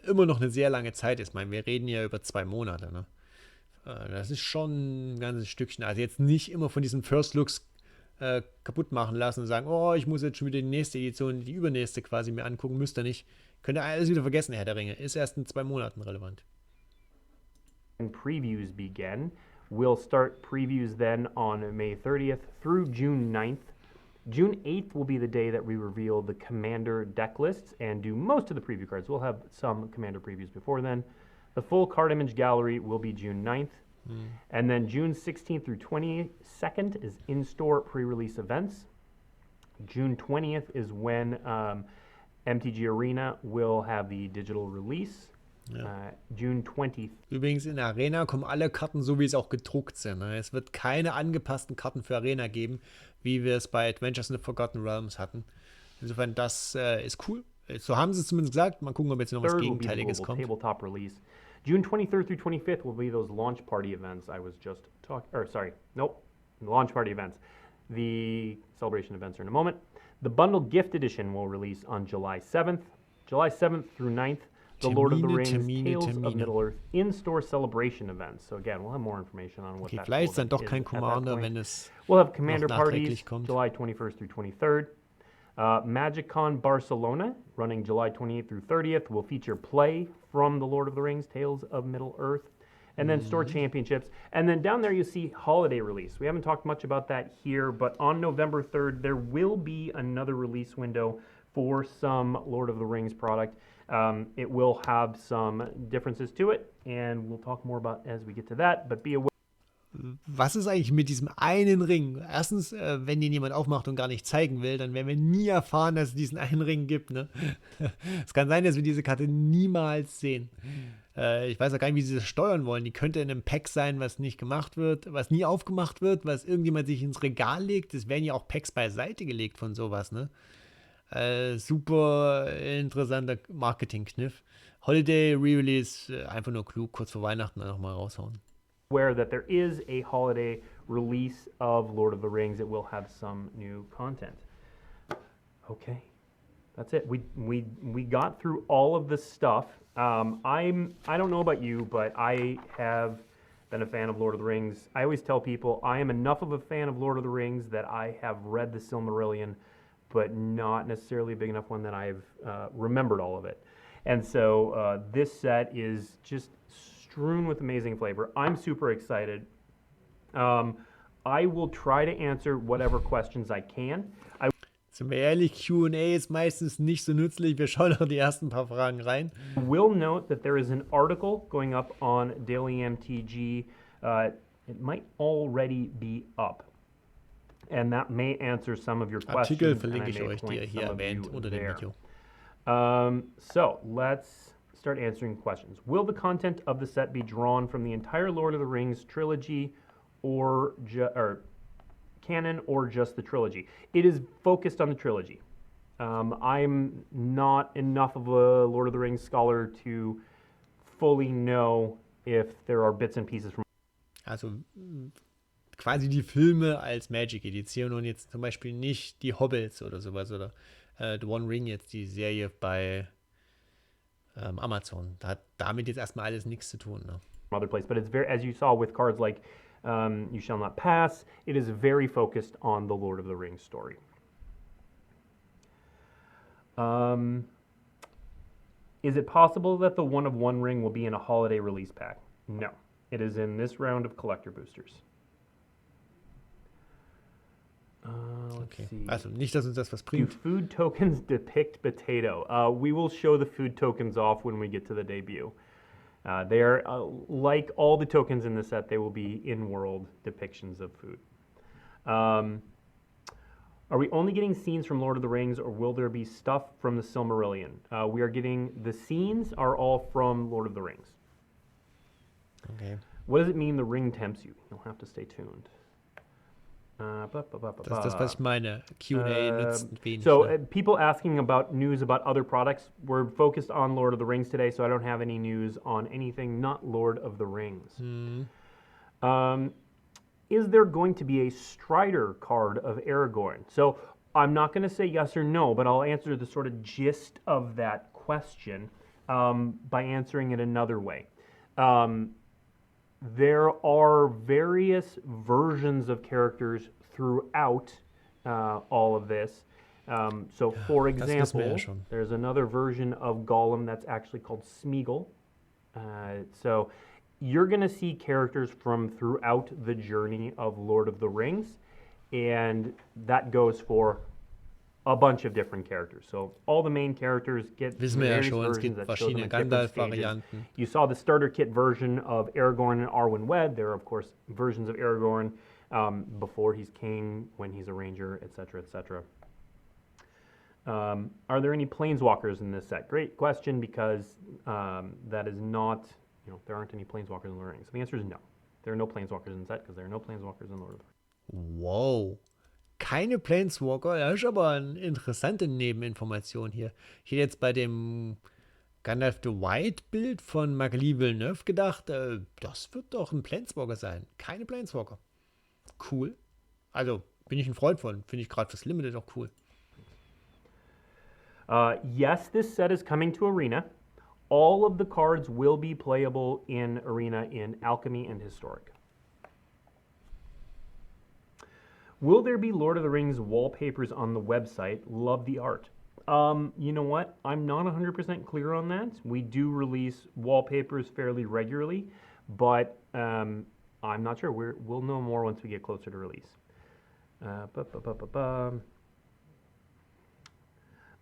immer noch eine sehr lange Zeit ist. Ich meine, wir reden ja über 2 Monate. Ne? Das ist schon ein ganzes Stückchen. Also jetzt nicht immer von diesen First Looks kaputt machen lassen und sagen, oh, ich muss jetzt schon wieder die nächste Edition, die übernächste quasi mir angucken, müsst ihr nicht. Könnt ihr alles wieder vergessen, Herr der Ringe. Ist erst in 2 Monaten relevant. Previews begin. We'll start previews then on May 30th through June 9th. June 8th will be the day that we reveal the Commander deck lists and do most of the preview cards. We'll have some Commander previews before then. The full card image gallery will be June 9th. And then June 16th through 22nd is in-store pre-release events. June 20th is when MTG Arena will have the digital release. June 20th. Übrigens in der Arena kommen alle Karten so, wie es auch gedruckt sind. Ne? Es wird keine angepassten Karten für Arena geben, wie wir es bei Adventures in the Forgotten Realms hatten. Insofern, das ist cool. So haben sie es zumindest gesagt. Mal gucken, ob jetzt noch was Gegenteiliges kommt. Tabletop release. June 23rd through 25th will be those launch party events I was just talking, launch party events. The celebration events are in a moment. The bundle gift edition will release on July 7th. July 7th through 9th, the Lord of the Rings Tales of Middle-earth in-store celebration events. So again, we'll have more information on what that vielleicht ist dann doch is kein at that Commander, point. wenn es We'll have Commander noch parties nachträglich kommt. July 21st through 23rd. MagicCon Barcelona, running July 28th through 30th, will feature play from the Lord of the Rings Tales of Middle-earth. And then store championships. And then down there you see holiday release. We haven't talked much about that here, but on November 3rd, there will be another release window for some Lord of the Rings product. It will have some differences to it, and we'll talk more about as we get to that, but be aware. Was ist eigentlich mit diesem einen Ring? Erstens, wenn den jemand aufmacht und gar nicht zeigen will, dann werden wir nie erfahren, dass es diesen einen Ring gibt. Ne? Es kann sein, dass wir diese Karte niemals sehen. Ich weiß auch gar nicht, wie sie das steuern wollen. Die könnte in einem Pack sein, was nicht gemacht wird, was nie aufgemacht wird, was irgendjemand sich ins Regal legt. Es werden ja auch Packs beiseite gelegt von sowas. Ne? Super interessanter Marketing-Kniff. Holiday Re-Release, einfach nur klug, kurz vor Weihnachten dann nochmal raushauen. Aware that there is a holiday release of Lord of the Rings. It will have some new content. Okay, that's it. We got through all of this stuff. I don't know about you, but I have been a fan of Lord of the Rings. I always tell people I am enough of a fan of Lord of the Rings that I have read the Silmarillion, but not necessarily a big enough one that I've remembered all of it. And so this set is just strewn with amazing flavor. I'm super excited. I will try to answer whatever questions I can. Sind wir ehrlich, Q&A ist meistens nicht so nützlich. Wir schauen noch die ersten paar Fragen rein. Will note that there is an article going up on Daily MTG. It might already be up. And that may answer some of your questions. Artikel verlinke ich euch, die ihr hier erwähnt unter dem Video. So let's start answering questions. Will the content of the set be drawn from the entire Lord of the Rings trilogy or canon or just the trilogy? It is focused on the trilogy. I'm not enough of a Lord of the Rings scholar to fully know if there are bits and pieces from. Also quasi die Filme als Magic-Edition und jetzt zum Beispiel nicht die Hobbits oder sowas oder The One Ring, jetzt die Serie bei Amazon. Da hat damit jetzt erstmal alles nichts zu tun. Ne? Other place, but it's very, as you saw with cards like You Shall Not Pass, it is very focused on the Lord of the Rings story. Is it possible that the One of One Ring will be in a holiday release pack? No. It is in this round of collector boosters. Okay. Also nicht, dass uns das was Do bringt. food tokens depict potato? We will show the food tokens off when we get to the debut. They are, like all the tokens in the set, they will be in-world depictions of food. Are we only getting scenes from Lord of the Rings, or will there be stuff from the Silmarillion? We are getting, the scenes are all from Lord of the Rings. Okay. What does it mean the ring tempts you? You'll have to stay tuned. Das ist das, was ich meine. Q&A nützt wenig. So Ne? people asking about news about other products. We're focused on Lord of the Rings today, so I don't have any news on anything not Lord of the Rings. Is there going to be a Strider card of Aragorn? So I'm not going to say yes or no, but I'll answer the sort of gist of that question by answering it another way. There are various versions of characters throughout all of this. So, for example, there's another version of Gollum that's actually called Smeagol. So, you're going to see characters from throughout the journey of Lord of the Rings, and that goes for a bunch of different characters. So all the main characters get various versions that show them at different stages. You saw the starter kit version of Aragorn and Arwen Wed. There are, of course, versions of Aragorn before he's king, when he's a ranger, etc., etc. Are there any planeswalkers in this set? Great question, because that is not, there aren't any planeswalkers in Lord of the Rings. So the answer is no. There are no planeswalkers in the set, because there are no planeswalkers in Lord of the Rings. Wow. Keine Planeswalker, das ist aber eine interessante Nebeninformation hier. Ich hätte jetzt bei dem Gandalf the White Bild von Marc-Lie Villeneuve gedacht, das wird doch ein Planeswalker sein. Keine Planeswalker. Cool. Also, bin ich ein Freund von. Finde ich gerade fürs Limited auch cool. Yes, this set is coming to Arena. All of the cards will be playable in Arena in Alchemy and Historic. Will there be Lord of the Rings wallpapers on the website? Love the art. You know what? I'm not 100% clear on that. We do release wallpapers fairly regularly, but I'm not sure. We'll know more once we get closer to release.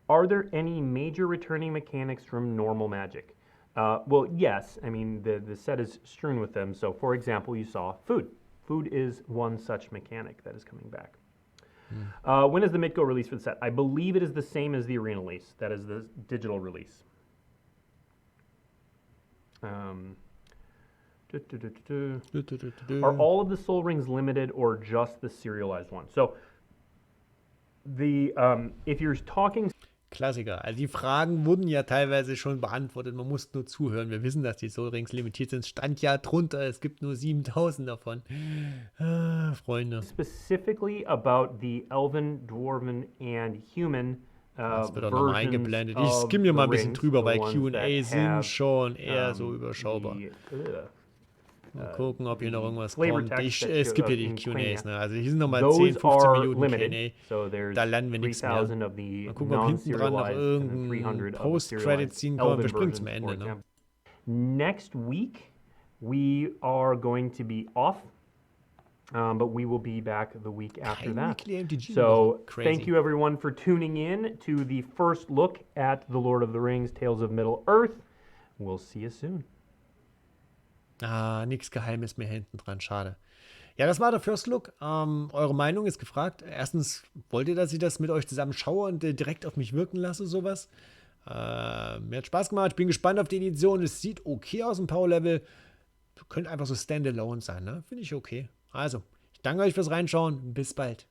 Are there any major returning mechanics from normal Magic? Well, yes. I mean, the set is strewn with them. So, for example, you saw food. Food is one such mechanic that is coming back. When is the Mitgo release for the set? I believe it is the same as the Arena release. That is the digital release. Are all of the Soul Rings limited or just the serialized one? So, if you're talking... Klassiker. Also die Fragen wurden ja teilweise schon beantwortet. Man muss nur zuhören. Wir wissen, dass die Soul Rings limitiert sind. Stand ja drunter. Es gibt nur 7000 davon. Freunde. Specifically about the Elven, Dwarven and Human das wird auch nochmal eingeblendet. Ich skimme hier mal ein bisschen drüber, weil Q&A sind schon eher so überschaubar. Mal gucken, ob hier noch irgendwas kommt. Es gibt hier die Q&As. Ne? Also hier sind nochmal 10, 15 Minuten Q&A. Da lernen wir nichts mehr. Mal gucken, ob hinten dran noch irgendein Post-Credit-Scene kommt. Wir springen zum Ende. Ne? Next week, we are going to be off. But we will be back the week after that. So thank you everyone for tuning in to the first look at The Lord of the Rings, Tales of Middle-earth. We'll see you soon. Nichts Geheimes mehr hinten dran, schade. Ja, das war der First Look. Eure Meinung ist gefragt. Erstens, wollt ihr, dass ich das mit euch zusammen schaue und direkt auf mich wirken lasse, sowas? Mir hat Spaß gemacht. Ich bin gespannt auf die Edition. Es sieht okay aus im Power Level. Könnte einfach so Standalone sein, ne? Finde ich okay. Also, ich danke euch fürs Reinschauen. Bis bald.